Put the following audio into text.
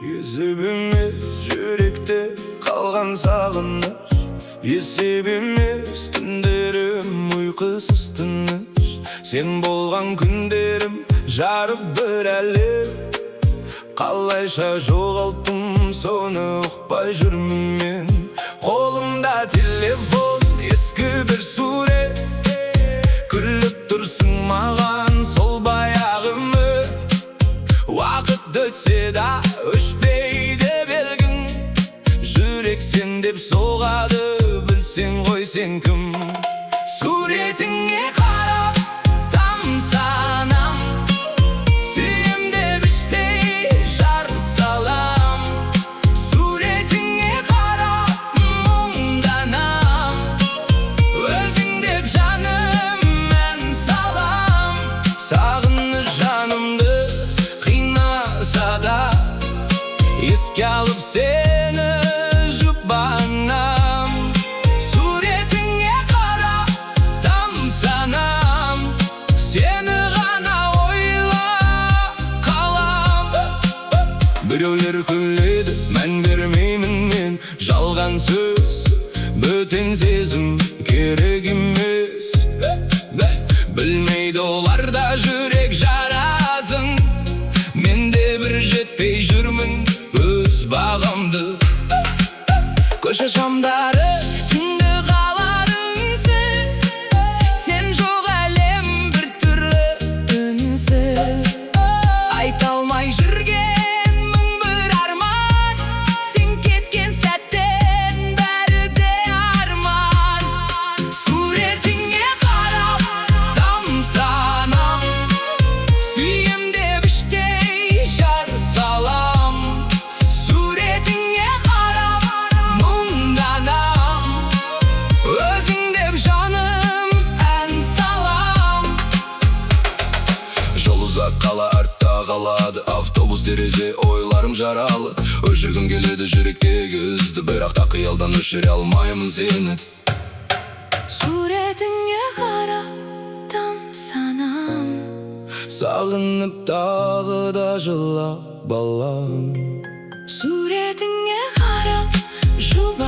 Yüzübümüz yürekte kalgan sağınış, esebimiz tünlerim uykusuz tыныç. Sen bolgan günlerim jarıp bir әлем, қалайша жоғалттым соны ұқпай жүрмін мен. Қолымда телефон, ескі бір сурет, күліп тұрсың маған сол баяғымы. Уақыт өтсе да өшпейді белгің, жүрек сен деп соғады, білсең ғой сен кім. Суретіңе қарап тамсанам, сүйем деп іштей жар салам. Суретіңе қарап мұңданам, өзің деп жаным ән салам. Сағыныш жанымды қинаса да, еске алып сені жұбанам. Суретіңе қарап тамсанам, сені ғана ойлап қалам. Біреулер күледі, мән бермеймін мен, жалған сөз, бөтен сезім керек емес. Білмейді олар да жүрек жарасын, мен де бір жетпей жүрмін өз бағамды. Көше шамдары түнді қалар үнсіз, сен жоқ әлем бір түрлі үнсіз. Айта алмай жүрген мың бір арман, сен кеткен сәттен бәрі де арман. Суретіңе қарап тамсанам, сүйем деп іштей жар салам. Суретіңе қарап мұңданам, өзің деп жаным ән салам. Жол ұзақ, қала артта қалады, автобус терезе, ойларым жаралы. Өшіргім келеді жүректегі ізді, бірақ та қиялдан өшіре алмаймын сені. Суретіңе қарап тамсанам, Сағынып тағы да жылап балам. суретіңе қарап жұбанам.